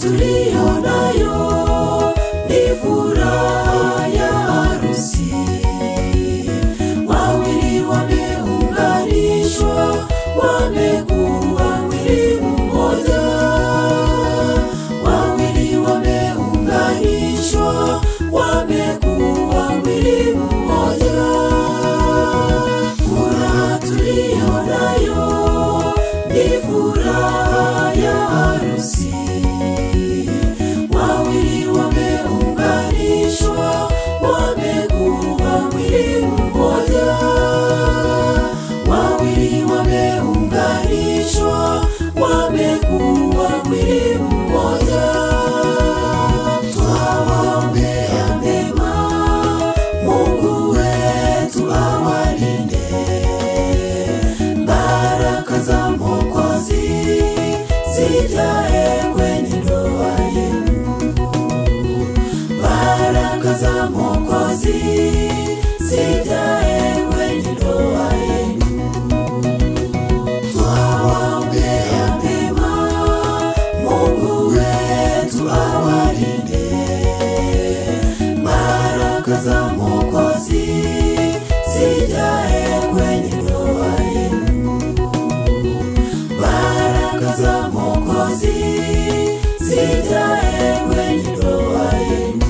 tulionayo ni furaha ya harusi. Wawili wameunganishwa, wamekuwa mwili mmoja. Wawili wameunganishwa, wamekuwa mwili mmoja. Furaha tulionayo ni furaha ya harusi. Wawili wameunganishwa, wamekuwa mwili mmoja. Wawili wameunganishwa, wamekuwa mwili mmoja. Twawaombea mema, Mungu wetu awalinde. Baraka za Mwokozi zijae kwenye ndoa yenu. Baraka za Mwokozi zijae kwenye ndoa yenu. Twawaombea mema, Mungu wetu awalinde. Baraka za Mwokozi zijae kwenye ndoa yenu. Baraka za Mwokozi zijae kwenye ndoa yenu.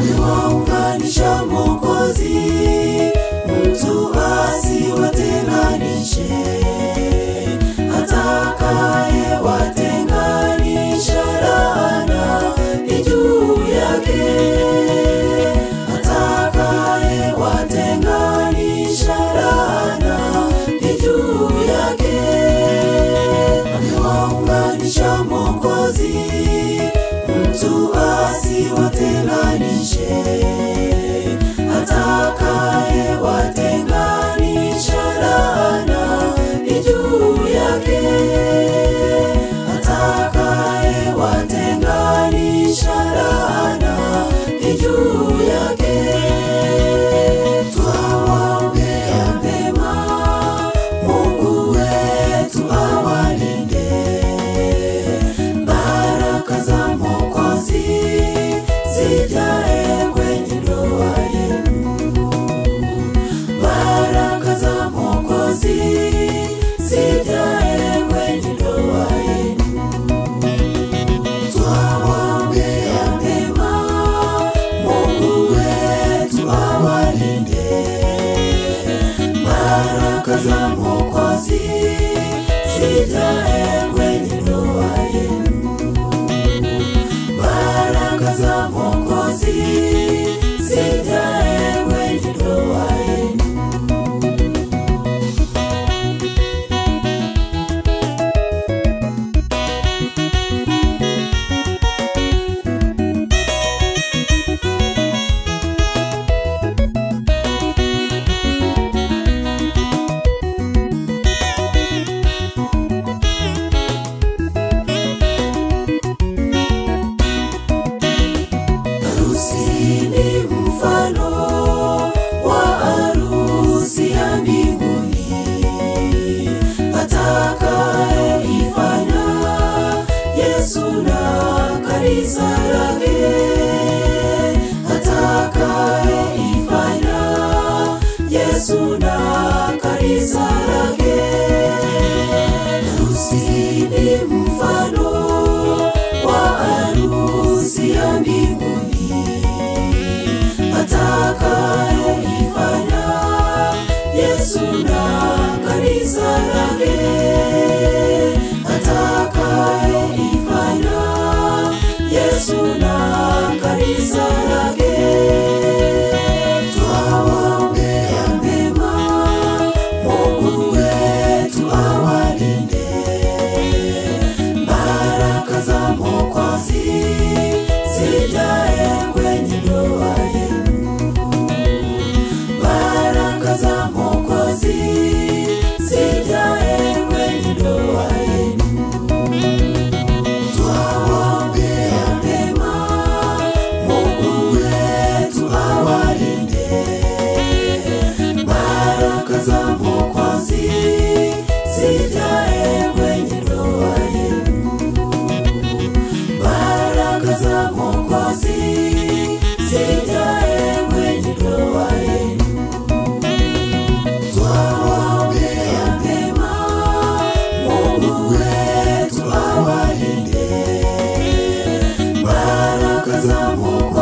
Amewaunganisha Mwokozi, mtu asiwatenganishe. Atakayewatenganisha laana ni juu yake. Atakayewatenganisha laana ni juu yake. Amewaunganisha Mwokozi, mtu asiwatenganishe. Atakayewatenganisha laana ni juu yake. Atakayewatenganisha laana ni juu yake. Twawaombea mema, Mungu wetu awalinde. Baraka za Mwokozi zijae kwenye ndoa yenu. Baraka za Mwokozi zijae kwenye ndoa yenu. Twawaombea mema, Mungu wetu awalinde. Baraka za Mwokozi zijae kwenye ndoa yenu. Baraka za Mwokozi zijae kwenye ndoa yenu. Harusi ni mfano wa harusi ya mbinguni. Atakayeifanya Yesu na kanisa lake. Atakayeifanya Yesu na kanisa lake. Harusi ni mfano wa harusi ya mbinguni. Atakayeifanya Yesu na kanisa lake. Atakayeifanya Yesu na kanisa lake. Twawaombea mema, Mungu wetu awalinde. Baraka za Mwokozi zijae kwenye ndoa yenu. za Mungu